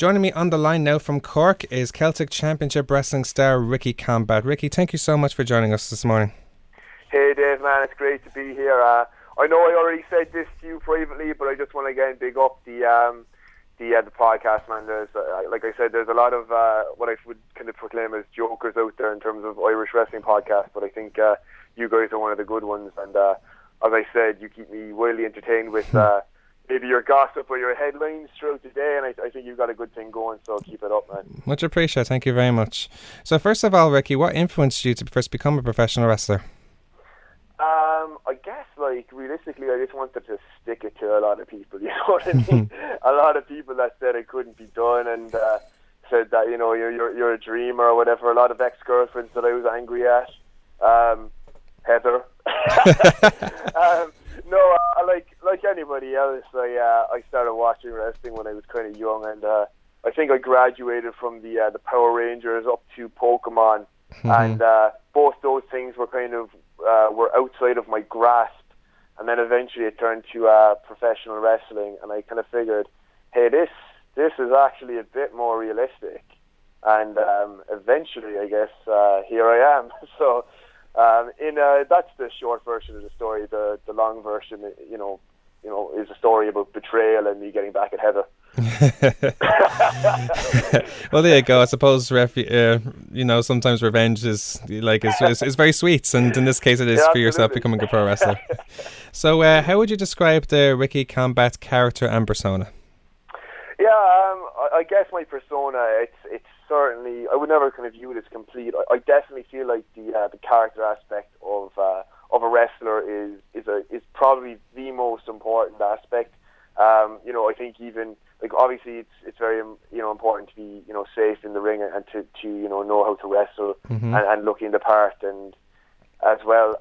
Joining me on the line now from Cork is Celtic Championship Wrestling star Ricky Combat. Ricky, thank you so much for joining us this morning. Hey Dave, man, it's great to be here. I know I already said this to you privately, but I just want to again big up the podcast, man. There's, like I said, there's a lot of what I would kind of proclaim as jokers out there in terms of Irish wrestling podcasts, but I think you guys are one of the good ones. And as I said, you keep me wildly entertained with maybe your gossip or your headlines throughout the day, and I think you've got a good thing going, so keep it up, man. Much appreciated. Thank you very much. So first of all, Ricky, what influenced you to first become a professional wrestler? I guess, like, realistically, I just wanted to stick it to a lot of people, you know what I mean? A lot of people that said it couldn't be done and said that, you know, you're a dreamer or whatever. A lot of ex-girlfriends that I was angry at. Heather. No, like anybody else, I started watching wrestling when I was kind of young, and I think I graduated from the Power Rangers up to Pokemon, and both those things were kind of were outside of my grasp, and then eventually it turned to professional wrestling, and I kind of figured, hey, this is actually a bit more realistic, and eventually, I guess, here I am. So that's the short version of the story. The long version, you know, is a story about betrayal and me getting back at Heather. Well, there you go. I suppose sometimes revenge is like it's very sweet, and in this case, it is for yourself becoming a pro wrestler. So, how would you describe the Ricky Combat character and persona? Yeah, I guess my persona, it's certainly, I would never kind of view it as complete. I definitely feel like the character aspect of a wrestler is probably the most important aspect. I think even, like, obviously it's very important to be safe in the ring and to know how to wrestle and looking the part, and as well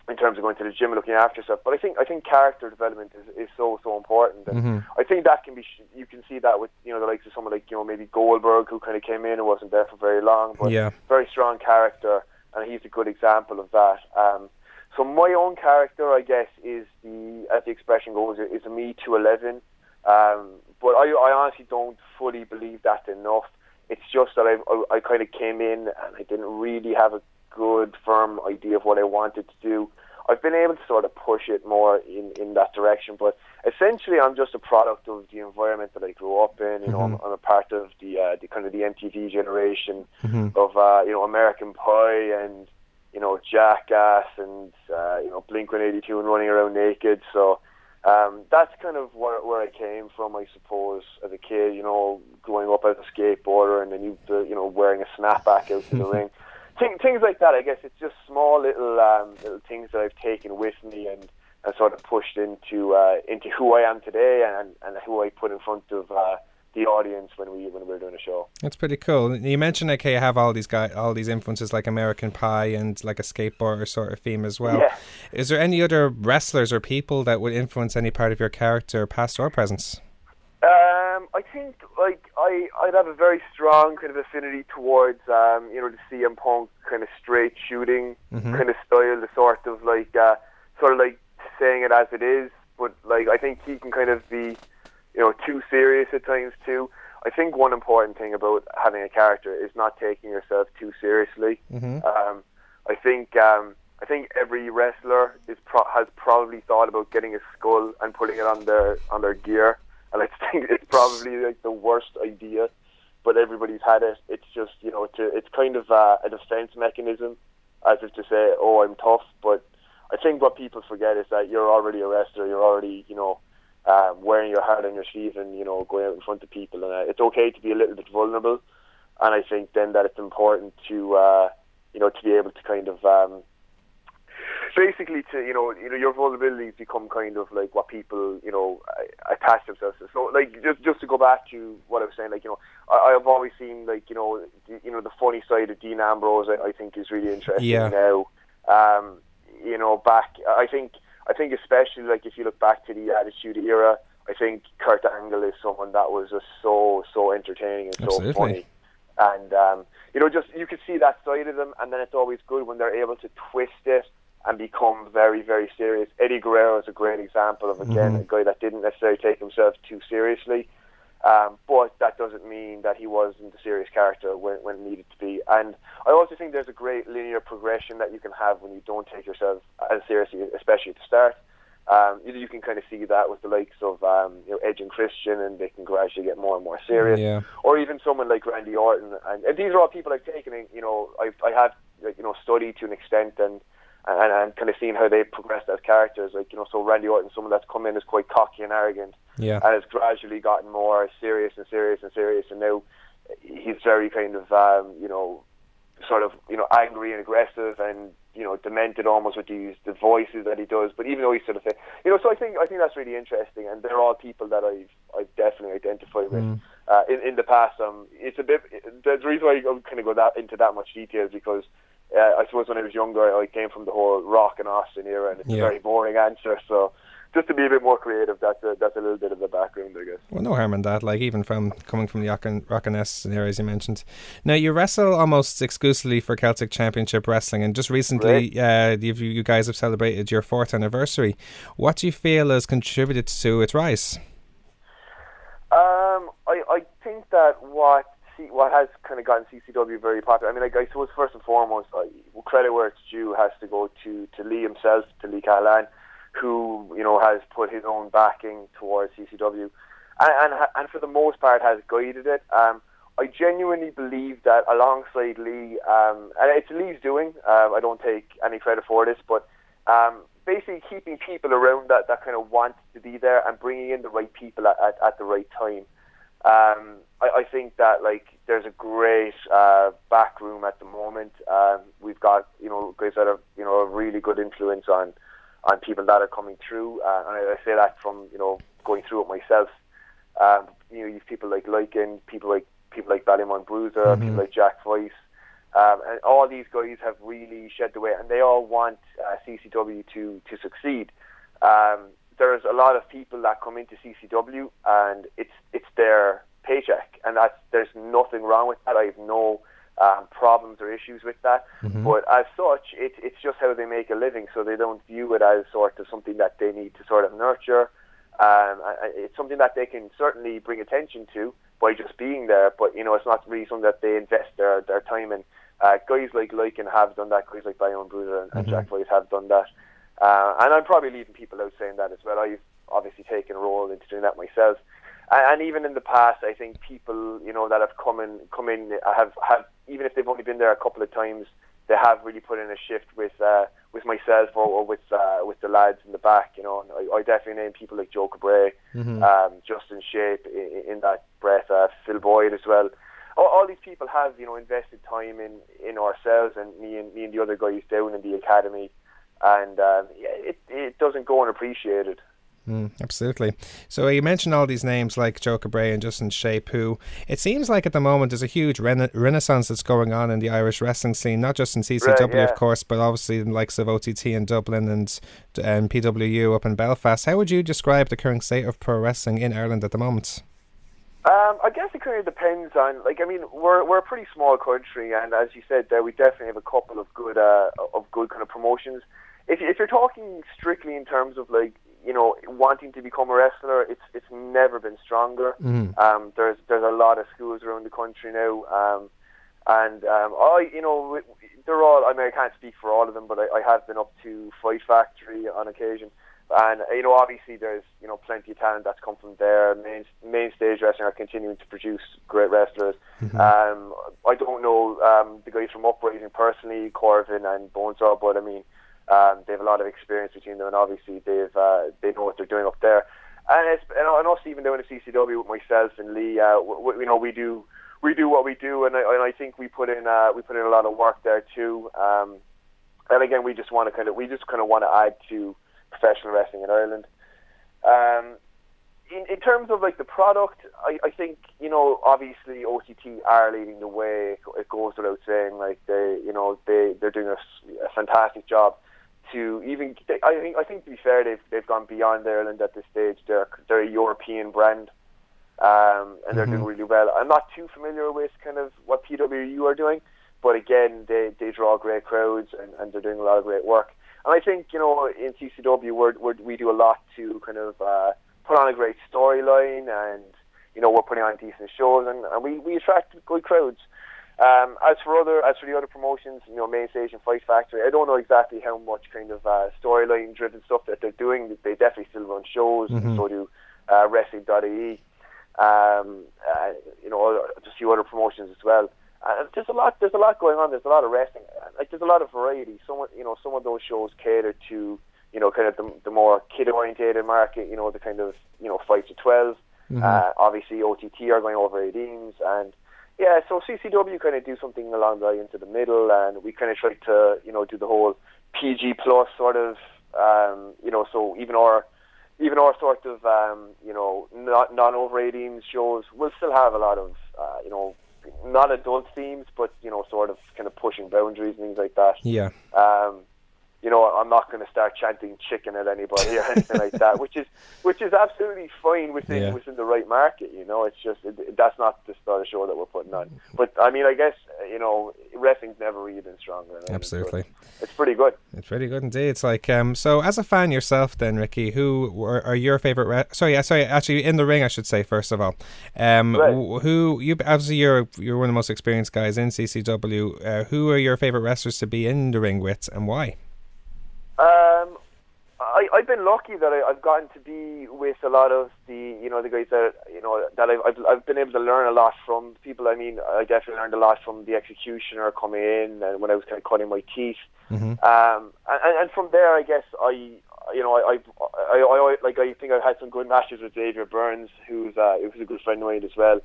in terms of going to the gym and looking after yourself. But I think character development is so important, and I think that can be, you can see that with the likes of someone like maybe Goldberg, who kind of came in and wasn't there for very long, but very strong character, and he's a good example of that. So my own character, I guess, is as the expression goes, is a me to 11. But I honestly don't fully believe that enough. It's just that I kind of came in and I didn't really have a good, firm idea of what I wanted to do. I've been able to sort of push it more in that direction, but essentially I'm just a product of the environment that I grew up in. I'm a part of the kind of the MTV generation of American Pie and Jackass and Blink-182 and Running Around Naked. So that's kind of where I came from, I suppose, as a kid. Growing up as a skateboarder and then wearing a snapback out in the ring. Things like that. I guess it's just small little things that I've taken with me and sort of pushed into who I am today and who I put in front of the audience when we were doing a show. That's pretty cool. You mentioned you have all these influences like American Pie and like a skateboarder sort of theme as well. Yeah. Is there any other wrestlers or people that would influence any part of your character, past or present? I think I'd have a very strong kind of affinity towards the CM Punk kind of straight shooting kind of style, the sort of like saying it as it is, but like I think he can kind of be too serious at times too. I think one important thing about having a character is not taking yourself too seriously. I think every wrestler has probably thought about getting a skull and putting it on their gear. And I think it's probably like the worst idea, but everybody's had it. It's just, it's kind of a defense mechanism, as if to say, oh, I'm tough. But I think what people forget is that you're already a wrestler. You're already, wearing your heart on your sleeve and, going out in front of people. And it's okay to be a little bit vulnerable. And I think then that it's important to be able to kind of, basically to your vulnerabilities become kind of like what people attach themselves to. So like just to go back to what I was saying, like I've always seen like the funny side of Dean Ambrose. I think is really interesting now. Back I think especially like if you look back to the Attitude Era, I think Kurt Angle is someone that was just so entertaining and so funny. And just you could see that side of them, and then it's always good when they're able to twist it and become very, very serious. Eddie Guerrero is a great example of, again, a guy that didn't necessarily take himself too seriously. But that doesn't mean that he wasn't a serious character when it needed to be. And I also think there's a great linear progression that you can have when you don't take yourself as seriously, especially at the start. You can kind of see that with the likes of Edge and Christian, and they can gradually get more and more serious. Yeah. Or even someone like Randy Orton, and these are all people I've taken. I have studied to an extent and kind of seen how they progressed as characters. So Randy Orton, someone that's come in as quite cocky and arrogant, yeah, and has gradually gotten more serious and serious and serious, and now he's very kind of angry and aggressive and demented almost with the voices that he does. But even though he's sort of so I think that's really interesting, and they're all people that I've definitely identified with in the past. It's a bit the reason why I kind of go into that much detail is because I suppose when I was younger I came from the whole Rock and Austin era, and it's a very boring answer. So just to be a bit more creative, that's a little bit of the background, I guess. Well, no harm in that, even from coming from the Rock and S era, as you mentioned. Now, you wrestle almost exclusively for Celtic Championship Wrestling, and just recently you guys have celebrated your 4th anniversary. What do you feel has contributed to its rise? I think that what has kind of gotten CCW very popular, I suppose first and foremost, credit where it's due has to go to Lee himself, to Lee Callahan, who has put his own backing towards CCW, and for the most part has guided it. I genuinely believe that alongside Lee, and it's Lee's doing, I don't take any credit for this, but basically keeping people around that kind of want to be there and bringing in the right people at the right time. I think that there's a great back room at the moment. We've got guys that have a really good influence on people that are coming through, and I say that from going through it myself. You've people like Lycan, people like Ballymun Bruiser, people like Jack Weiss, and all these guys have really shed the weight, and they all want CCW to succeed. There's a lot of people that come into CCW, and it's their paycheck, and there's nothing wrong with that. I have no problems or issues with that, but as such, it's just how they make a living, so they don't view it as sort of something that they need to sort of nurture. It's something that they can certainly bring attention to by just being there, but it's not really something that they invest their time in. Guys like Lycan have done that, guys like Ballymun Bruiser and Jack Weiss have done that, and I'm probably leaving people out saying that as well. I've obviously taken a role into doing that myself. And even in the past, I think people, that have come in, have even if they've only been there a couple of times, they have really put in a shift with myself or with the lads in the back. I definitely name people like Joe Cabray, Justin Shape in that breath, Phil Boyd as well. All these people have invested time in ourselves, and me and the other guys down in the academy, and it doesn't go unappreciated. Absolutely. So you mentioned all these names like Joe Cabray and Justin Shape, who it seems like at the moment there's a huge renaissance that's going on in the Irish wrestling scene, not just in CCW, of course, but obviously in the likes of OTT in Dublin and PWU up in Belfast. How would you describe the current state of pro wrestling in Ireland at the moment? I guess it kind of depends on, we're a pretty small country, and as you said there, we definitely have a couple of good kind of promotions. If you're talking strictly in terms of wanting to become a wrestler, it's never been stronger. There's a lot of schools around the country now, and they're all. I can't speak for all of them, but I have been up to Fight Factory on occasion, and obviously there's plenty of talent that's come from there. Main stage wrestling are continuing to produce great wrestlers. I don't know the guys from Uprising personally, Corvin and Bonesaw, but they have a lot of experience between them, and obviously they know what they're doing up there. And us even doing a CCW with myself and Lee, we do what we do, and I think we put in a lot of work there too. And again, we just want to want to add to professional wrestling in Ireland. In terms of the product, I think obviously OTT are leading the way. It goes without saying. They're doing a fantastic job. I think to be fair, they've gone beyond Ireland at this stage. They're a European brand, and they're doing really well. I'm not too familiar with kind of what PWU are doing, but again, they draw great crowds, and they're doing a lot of great work. And I think in CCW we do a lot to kind of put on a great storyline, and we're putting on decent shows, and we attract good crowds. As for the other promotions, Main Stage and Fight Factory, I don't know exactly how much kind of storyline driven stuff that they're doing. They definitely still run shows, and so do wrestling.ie. Just a few other promotions as well. There's a lot going on. There's a lot of wrestling. There's a lot of variety. Some of those shows cater to kind of the more kid orientated market. The kind of 5 to 12. Obviously OTT are going over 18s, and yeah, so CCW kind of do something along the into the middle, and we kind of try to do the whole PG plus sort of so even our sort of not over 18 shows will still have a lot of not adult themes, but sort of kind of pushing boundaries and things like that. Yeah. I'm not going to start chanting chicken at anybody or anything like that, which is absolutely fine within the right market. It's just that's not the sort of show that we're putting on. But I mean, I guess wrestling's never really been stronger. Absolutely, so it's pretty good. It's pretty good indeed. It's like so as a fan yourself, then Ricky, who are your favorite? Actually, in the ring, I should say first of all. Right. Who you obviously you're one of the most experienced guys in CCW. Who are your favorite wrestlers to be in the ring with, and why? I've been lucky that I've gotten to be with a lot of the the guys that I've been able to learn a lot from people. I mean, I definitely learned a lot from the Executioner coming in, and when I was kind of cutting my teeth. And from there, I guess I think I've had some good matches with Xavier Burns, who's a good friend of mine as well.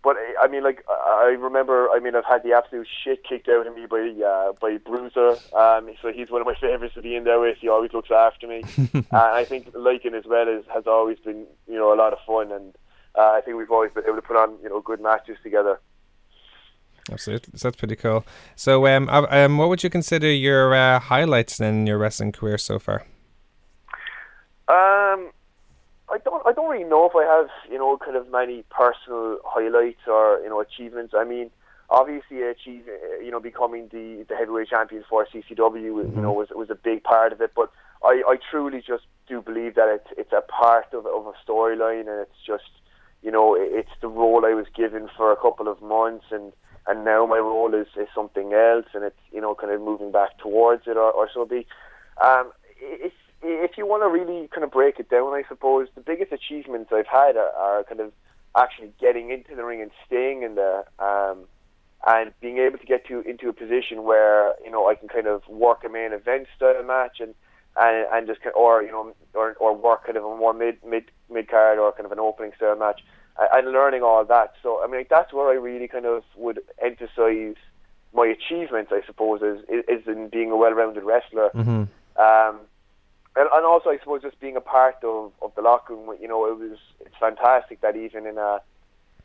But I mean, I remember, I've had the absolute shit kicked out of me by Bruiser. So he's one of my favourites to be in there with. He always looks after me. I think Lycan as well has always been, a lot of fun, and I think we've always been able to put on, good matches together. Absolutely, so that's pretty cool. So, what would you consider your highlights in your wrestling career so far? I don't really know if I have, kind of many personal highlights or, achievements. I mean, obviously becoming the heavyweight champion for CCW, was a big part of it. But I truly just do believe that it's a part of a storyline, and it's just, it's the role I was given for a couple of months, and now my role is something else, and it's, kind of moving back towards it, or so be. If you want to really kind of break it down, I suppose the biggest achievements I've had are kind of actually getting into the ring and staying in there, and being able to get into a position where I can kind of work a main event style match and just or work kind of a more mid card or kind of an opening style match, and learning all that. So I mean, that's where I really kind of would emphasize my achievements, I suppose, is in being a well-rounded wrestler. And also, I suppose, just being a part of the locker room. It's fantastic that even in a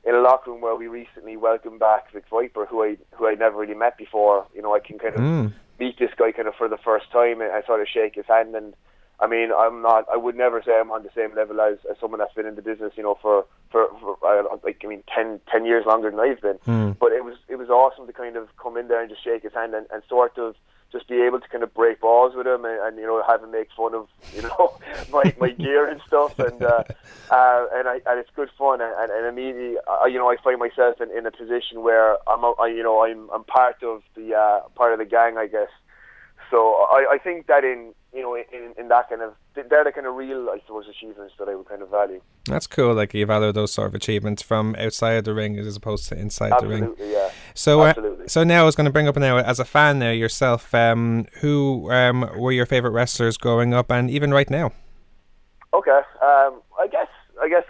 locker room where we recently welcomed back Vic Viper, who I'd never really met before, I can kind of meet this guy kind of for the first time and sort of shake his hand. And I mean, I would never say I'm on the same level as someone that's been in the business, for 10 years longer than I've been. But it was awesome to kind of come in there and just shake his hand and sort of just be able to kind of break balls with him and have him make fun of my gear and stuff, and it's good fun, and immediately I find myself in a position where I'm part of the gang, I guess. So I think that in that kind of, they're the kind of real, I suppose, achievements that I would kind of value. That's cool. Like, you value those sort of achievements from outside the ring as opposed to inside the ring. Absolutely, yeah. So, Absolutely. So now I was going to bring up now, as a fan now yourself, who were your favourite wrestlers growing up and even right now? Okay. I guess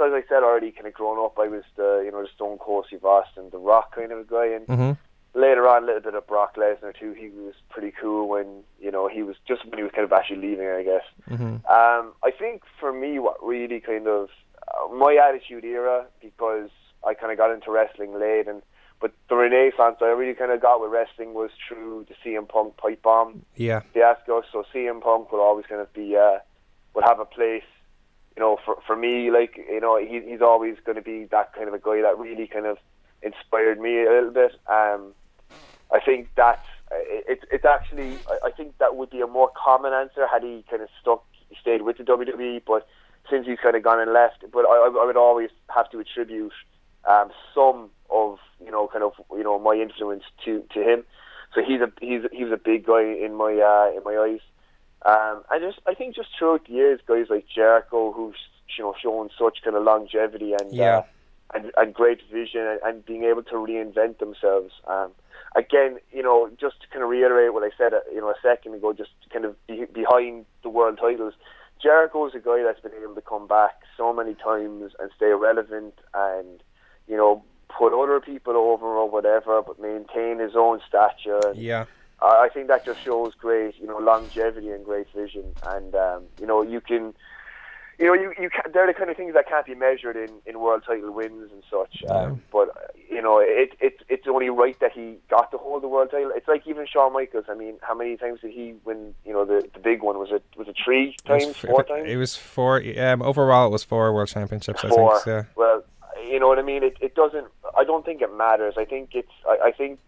as I said already, kind of growing up, I was the Stone Cold Steve Austin, The Rock kind of a guy, and later on a little bit of Brock Lesnar too. He was pretty cool when he was kind of actually leaving, I guess. I think for me, what really kind of my Attitude Era, because I kind of got into wrestling late, but the Renaissance I really kind of got with wrestling was through the CM Punk pipe bomb fiasco. So CM Punk will always kind of be will have a place, for me. Like, he's always going to be that kind of a guy that really kind of inspired me a little bit. I think that's it's actually, I think that would be a more common answer had he kind of stayed with the WWE. But since he's kind of gone and left. But I would always have to attribute some of my influence to him. So he's a big guy in my eyes. I think just throughout the years, guys like Jericho, who's shown such kind of longevity and great vision and being able to reinvent themselves. Again, just to kind of reiterate what I said, a second ago, just kind of behind the world titles, Jericho is a guy that's been able to come back so many times and stay relevant and, put other people over or whatever, but maintain his own stature. And I think that just shows great, longevity and great vision. And, you can... they're the kind of things that can't be measured in world title wins and such. But it's only right that he got to hold the world title. It's like even Shawn Michaels. I mean, how many times did he win? The big one, was it 3 times, 4 times? It was 4. Overall, it was 4 world championships. 4. I think. Yeah. Well, you know what I mean. It doesn't. I don't think it matters. I think I think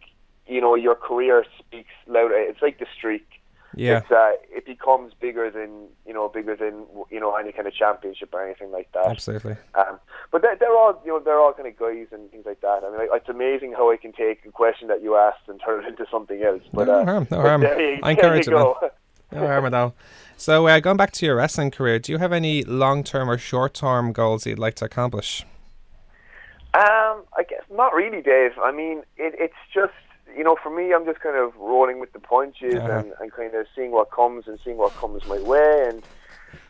your career speaks louder. It's like the streak. Yeah. It becomes bigger than any kind of championship or anything like that. Absolutely. But they're all kind of guys and things like that. I mean, it's amazing how I can take a question that you asked and turn it into something else. But, no harm. I encourage it. No harm at all. So going back to your wrestling career, do you have any long-term or short-term goals that you'd like to accomplish? I guess not really, Dave. I mean, it's just, for me, I'm just kind of rolling with the punches and kind of seeing what comes my way. And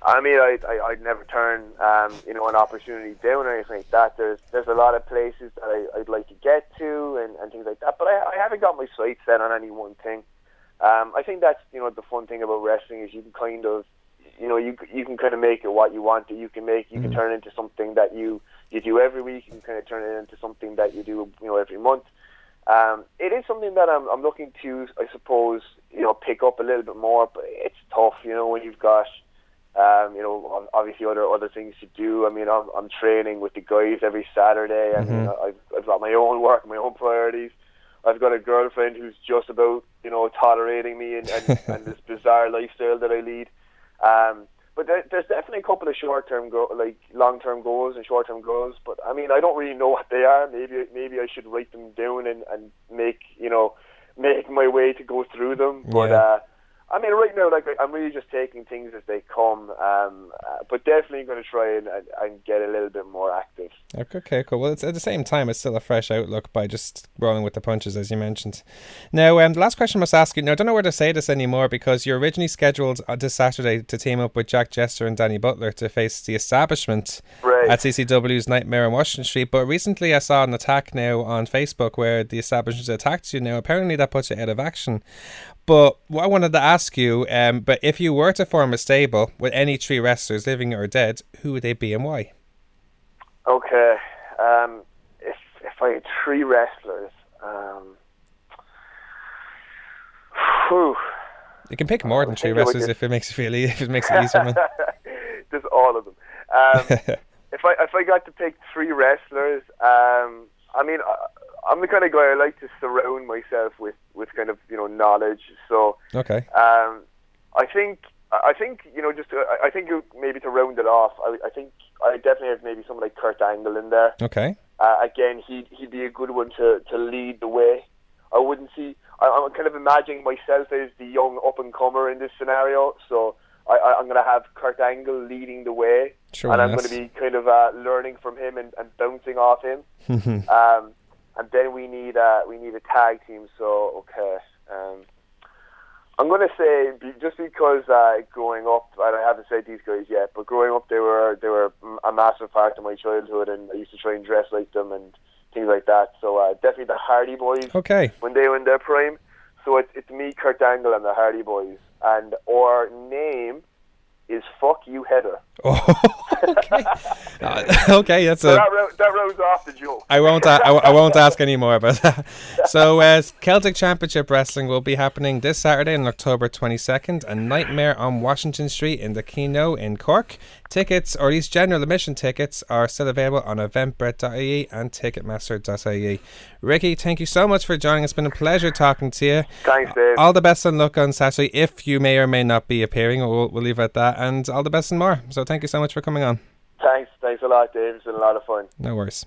I mean, I'd never turn, an opportunity down or anything like that. There's a lot of places that I'd like to get to and things like that. But I haven't got my sights set on any one thing. I think that's, the fun thing about wrestling is you can kind of, you can kind of make it what you want it. You can turn it into something that you do every week. You can kind of turn it into something that you do, every month. It is something that I'm looking to, I suppose, pick up a little bit more, but it's tough, when you've got, obviously other things to do. I mean, I'm training with the guys every Saturday, and I've got my own work, my own priorities. I've got a girlfriend who's just about, tolerating me and this bizarre lifestyle that I lead. But there's definitely a couple of long-term goals and short-term goals. But I mean, I don't really know what they are. Maybe I should write them down and make my way to go through them. But I mean, right now, I'm really just taking things as they come. But definitely going to try and get a little bit more active. Okay, cool. Well, it's at the same time, it's still a fresh outlook by just rolling with the punches, as you mentioned. Now, the last question I must ask you, now I don't know where to say this anymore because you're originally scheduled this Saturday to team up with Jack Jester and Danny Butler to face the Establishment at CCW's Nightmare on Washington Street. But recently I saw an attack now on Facebook where the Establishment attacked you. Now, apparently that puts you out of action. But what I wanted to ask you, but if you were to form a stable with any 3 wrestlers, living or dead, who would they be and why? Okay. If I had 3 wrestlers, you can pick more than 3 wrestlers if it makes it easier, man. Just all of them. If I got to pick 3 wrestlers, I mean, I'm the kind of guy I like to surround myself with kind of knowledge. So okay. I think maybe to round it off, I think I definitely have maybe someone like Kurt Angle in there. Okay. Again, he'd be a good one to lead the way. I'm kind of imagining myself as the young up and comer in this scenario. So I'm going to have Kurt Angle leading the way, and I'm going to be kind of learning from him and bouncing off him. And then we need a tag team. So okay. I'm going to say, just because growing up, and I haven't said these guys yet, but growing up they were a massive part of my childhood, and I used to try and dress like them and things like that. So definitely the Hardy Boys. Okay. When they were in their prime. So it's me, Kurt Angle, and the Hardy Boys, and our name is Fuck You Heather. Oh, okay. Okay, that's so that rounds off the joke. I won't ask any more about that. So Celtic Championship Wrestling will be happening this Saturday on October 22nd, and Nightmare on Washington Street in the Keno in Cork. Tickets, or at least general admission tickets, are still available on eventbrite.ie and ticketmaster.ie. Ricky, thank you so much for joining. It's been a pleasure talking to you. Thanks, Dave. All the best and luck on Saturday, if you may or may not be appearing. We'll leave it at that. And all the best and more. So thank you so much for coming on. Thanks a lot, Dave. It's been a lot of fun. No worries.